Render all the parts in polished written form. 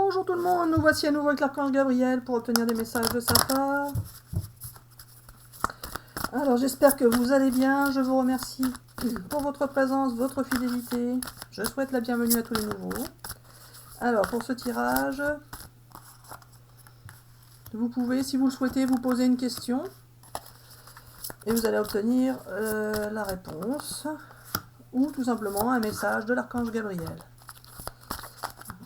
Bonjour tout le monde, nous voici à nouveau avec l'archange Gabriel pour obtenir des messages de sa part. Alors j'espère que vous allez bien, je vous remercie pour votre présence, votre fidélité. Je souhaite la bienvenue à tous les nouveaux. Alors pour ce tirage, vous pouvez, si vous le souhaitez, vous poser une question. Et vous allez obtenir la réponse. Ou tout simplement un message de l'archange Gabriel.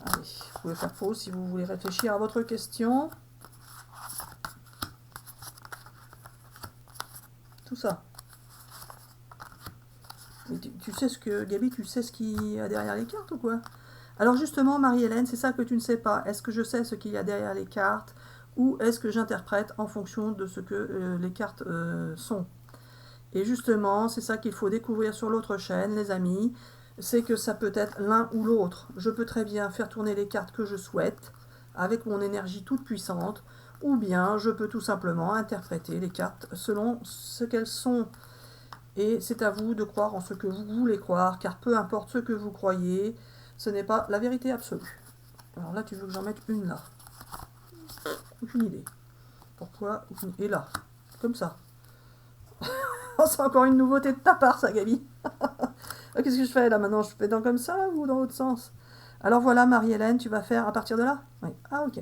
Allez, vous pouvez faire pause si vous voulez réfléchir à votre question. Tout ça. Tu sais ce que, Gabi, tu sais ce qu'il y a derrière les cartes ou quoi? Alors justement, Marie-Hélène, c'est ça que tu ne sais pas. Est-ce que je sais ce qu'il y a derrière les cartes ou est-ce que j'interprète en fonction de ce que les cartes sont? Et justement, c'est ça qu'il faut découvrir sur l'autre chaîne, les amis. C'est que ça peut être l'un ou l'autre. Je peux très bien faire tourner les cartes que je souhaite avec mon énergie toute puissante, ou bien je peux tout simplement interpréter les cartes selon ce qu'elles sont. Et c'est à vous de croire en ce que vous voulez croire, car peu importe ce que vous croyez, ce n'est pas la vérité absolue. Alors là, tu veux que j'en mette une là? Aucune idée. Pourquoi? Et là, comme ça. C'est encore une nouveauté de ta part, ça, Gabi. Qu'est-ce que je fais là maintenant? Je fais dans comme ça ou dans l'autre sens? Alors voilà, Marie-Hélène, tu vas faire à partir de là? Oui. Ah, ok.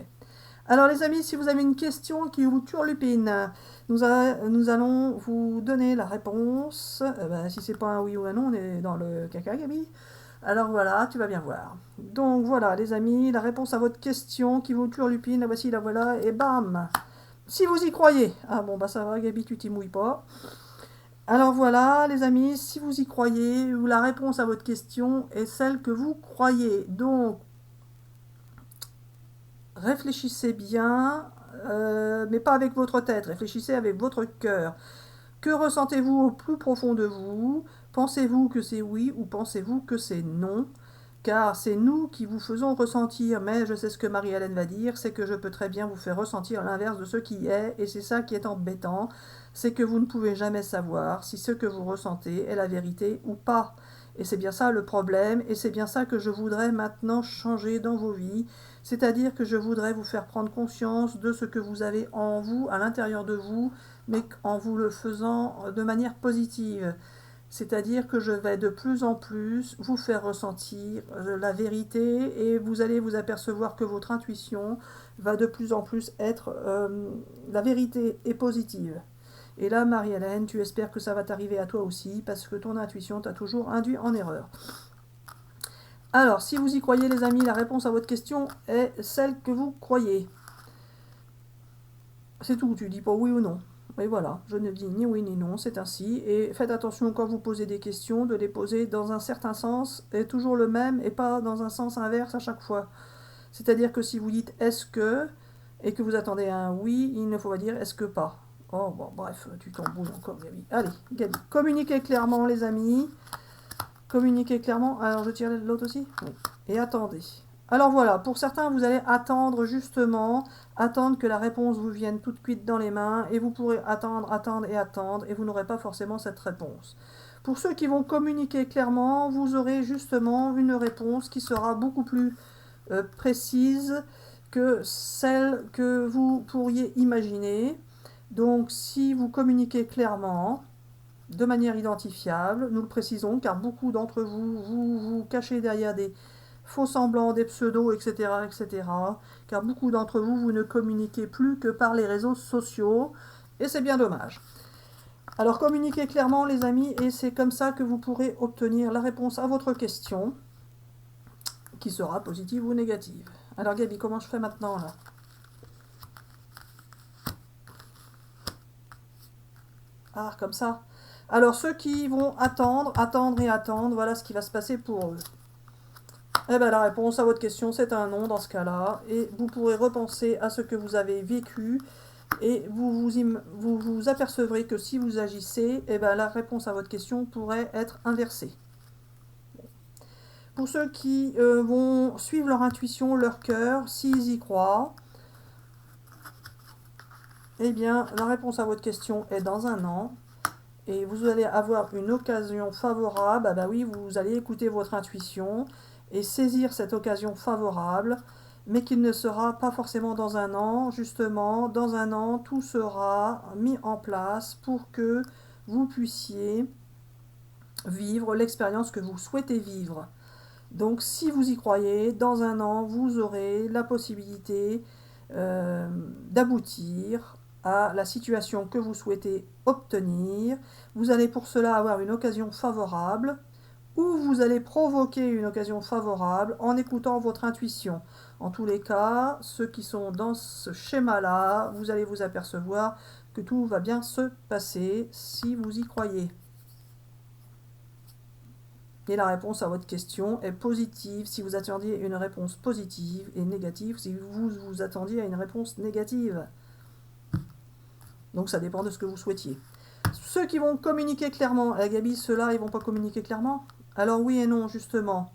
Alors les amis, si vous avez une question qui vous turlupine, nous allons vous donner la réponse. Si c'est pas un oui ou un non, on est dans le caca, Gabi. Alors voilà, tu vas bien voir. Donc voilà, les amis, la réponse à votre question qui vous turlupine, la voici, la voilà, et bam! Si vous y croyez. Ah bon, bah ça va, Gabi, tu t'y mouilles pas. Alors voilà, les amis, si vous y croyez, la réponse à votre question est celle que vous croyez. Donc, réfléchissez bien, mais pas avec votre tête, réfléchissez avec votre cœur. Que ressentez-vous au plus profond de vous? Pensez-vous que c'est oui ou pensez-vous que c'est non? Car c'est nous qui vous faisons ressentir, mais je sais ce que Marie-Hélène va dire, c'est que je peux très bien vous faire ressentir l'inverse de ce qui est, et c'est ça qui est embêtant, c'est que vous ne pouvez jamais savoir si ce que vous ressentez est la vérité ou pas. Et c'est bien ça le problème, et c'est bien ça que je voudrais maintenant changer dans vos vies, c'est-à-dire que je voudrais vous faire prendre conscience de ce que vous avez en vous, à l'intérieur de vous, mais en vous le faisant de manière positive. C'est-à-dire que je vais de plus en plus vous faire ressentir la vérité et vous allez vous apercevoir que votre intuition va de plus en plus être la vérité est positive. Et là, Marie-Hélène, tu espères que ça va t'arriver à toi aussi parce que ton intuition t'a toujours induit en erreur. Alors, si vous y croyez, les amis, la réponse à votre question est celle que vous croyez. C'est tout, tu dis pas oui ou non. Et voilà, je ne dis ni oui ni non, c'est ainsi. Et faites attention quand vous posez des questions, de les poser dans un certain sens, et toujours le même, et pas dans un sens inverse à chaque fois. C'est-à-dire que si vous dites est-ce que, et que vous attendez un oui, il ne faut pas dire est-ce que pas. Oh, bon, bref, tu t'embrouilles encore, Gabi. Allez, Gabi, communiquez clairement, les amis. Communiquez clairement. Alors, je tire l'autre aussi? Oui. Et attendez. Alors voilà, pour certains, vous allez attendre justement, attendre que la réponse vous vienne toute cuite dans les mains, et vous pourrez attendre, attendre et attendre, et vous n'aurez pas forcément cette réponse. Pour ceux qui vont communiquer clairement, vous aurez justement une réponse qui sera beaucoup plus précise que celle que vous pourriez imaginer. Donc si vous communiquez clairement, de manière identifiable, nous le précisons, car beaucoup d'entre vous, vous cachez derrière des faux semblants, des pseudos, etc., etc., car beaucoup d'entre vous, vous ne communiquez plus que par les réseaux sociaux, et c'est bien dommage. Alors communiquez clairement, les amis, et c'est comme ça que vous pourrez obtenir la réponse à votre question, qui sera positive ou négative. Alors Gabi, comment je fais maintenant, là? Ah, comme ça. Alors ceux qui vont attendre, attendre et attendre, voilà ce qui va se passer pour eux. Eh bien, la réponse à votre question, c'est un non dans ce cas-là. Et vous pourrez repenser à ce que vous avez vécu. Et vous apercevrez que si vous agissez, eh bien, la réponse à votre question pourrait être inversée. Pour ceux qui vont suivre leur intuition, leur cœur, s'ils y croient, eh bien, la réponse à votre question est dans un an. Et vous allez avoir une occasion favorable. Ah bah oui, vous allez écouter votre intuition et saisir cette occasion favorable mais qu'il ne sera pas forcément dans un an. Justement, dans un an, tout sera mis en place pour que vous puissiez vivre l'expérience que vous souhaitez vivre. Donc si vous y croyez, dans un an, vous aurez la possibilité d'aboutir à la situation que vous souhaitez obtenir. Vous allez pour cela avoir une occasion favorable, ou vous allez provoquer une occasion favorable en écoutant votre intuition. En tous les cas, ceux qui sont dans ce schéma-là, vous allez vous apercevoir que tout va bien se passer si vous y croyez. Et la réponse à votre question est positive si vous attendiez une réponse positive, et négative si vous vous attendiez à une réponse négative. Donc ça dépend de ce que vous souhaitiez. Ceux qui vont communiquer clairement, Gabi, ceux-là, ils vont pas communiquer clairement? Alors oui et non, justement.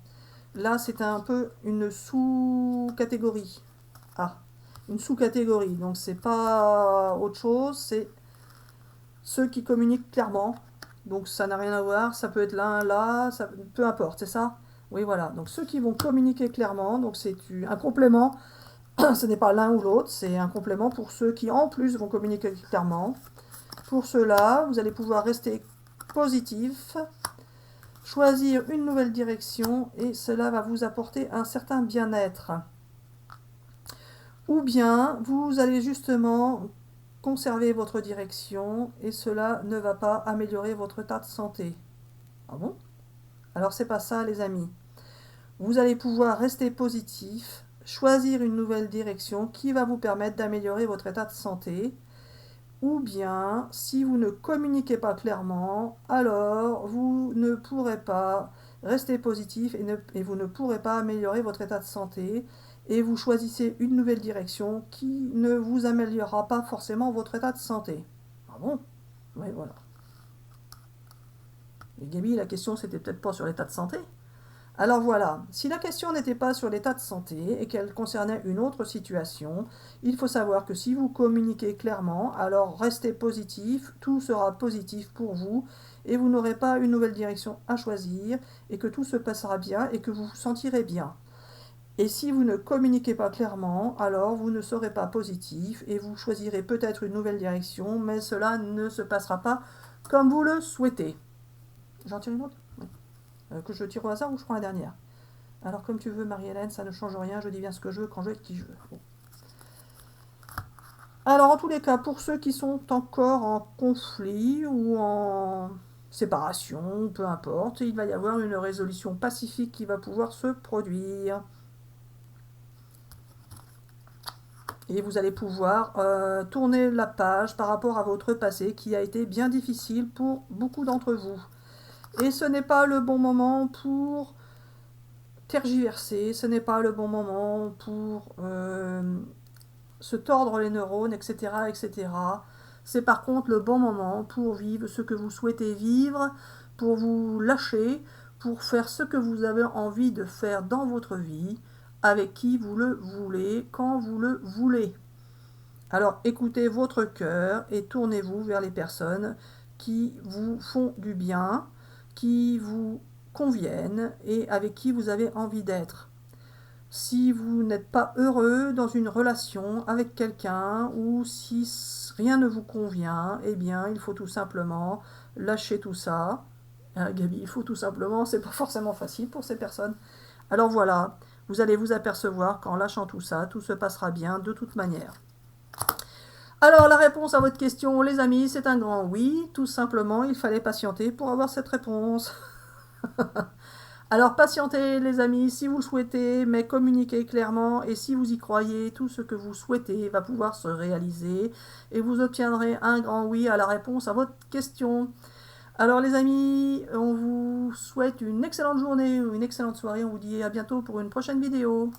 Là, c'est un peu une sous-catégorie. Ah, une sous-catégorie. Donc c'est pas autre chose, c'est ceux qui communiquent clairement. Donc ça n'a rien à voir, ça peut être l'un, là, ça, peu importe, c'est ça? Oui, voilà. Donc ceux qui vont communiquer clairement, donc c'est un complément, ce n'est pas l'un ou l'autre, c'est un complément pour ceux qui en plus vont communiquer clairement. Pour cela, vous allez pouvoir rester positif, choisir une nouvelle direction et cela va vous apporter un certain bien-être. Ou bien vous allez justement conserver votre direction et cela ne va pas améliorer votre état de santé. Ah bon? Alors c'est pas ça les amis. Vous allez pouvoir rester positif, choisir une nouvelle direction qui va vous permettre d'améliorer votre état de santé. Ou bien, si vous ne communiquez pas clairement, alors vous ne pourrez pas rester positif et vous ne pourrez pas améliorer votre état de santé. Et vous choisissez une nouvelle direction qui ne vous améliorera pas forcément votre état de santé. Ah bon? Oui, voilà. Mais Gaby, la question, c'était peut-être pas sur l'état de santé. Alors voilà, si la question n'était pas sur l'état de santé et qu'elle concernait une autre situation, il faut savoir que si vous communiquez clairement, alors restez positif, tout sera positif pour vous et vous n'aurez pas une nouvelle direction à choisir et que tout se passera bien et que vous vous sentirez bien. Et si vous ne communiquez pas clairement, alors vous ne serez pas positif et vous choisirez peut-être une nouvelle direction, mais cela ne se passera pas comme vous le souhaitez. J'en tire une autre? Oui. Que je tire au hasard ou je prends la dernière? Alors comme tu veux Marie-Hélène, ça ne change rien, je dis bien ce que je veux quand je veux et qui je veux. Bon. Alors en tous les cas, pour ceux qui sont encore en conflit ou en séparation, peu importe, il va y avoir une résolution pacifique qui va pouvoir se produire. Et vous allez pouvoir tourner la page par rapport à votre passé qui a été bien difficile pour beaucoup d'entre vous. Et ce n'est pas le bon moment pour tergiverser, ce n'est pas le bon moment pour se tordre les neurones, etc., etc. C'est par contre le bon moment pour vivre ce que vous souhaitez vivre, pour vous lâcher, pour faire ce que vous avez envie de faire dans votre vie, avec qui vous le voulez, quand vous le voulez. Alors écoutez votre cœur et tournez-vous vers les personnes qui vous font du bien, qui vous conviennent et avec qui vous avez envie d'être. Si vous n'êtes pas heureux dans une relation avec quelqu'un ou si rien ne vous convient, eh bien il faut tout simplement lâcher tout ça. Gaby, il faut tout simplement, c'est pas forcément facile pour ces personnes. Alors voilà, vous allez vous apercevoir qu'en lâchant tout ça, tout se passera bien de toute manière. Alors la réponse à votre question, les amis, c'est un grand oui. Tout simplement, il fallait patienter pour avoir cette réponse. Alors patientez les amis si vous le souhaitez, mais communiquez clairement et si vous y croyez, tout ce que vous souhaitez va pouvoir se réaliser et vous obtiendrez un grand oui à la réponse à votre question. Alors les amis, on vous souhaite une excellente journée ou une excellente soirée, on vous dit à bientôt pour une prochaine vidéo.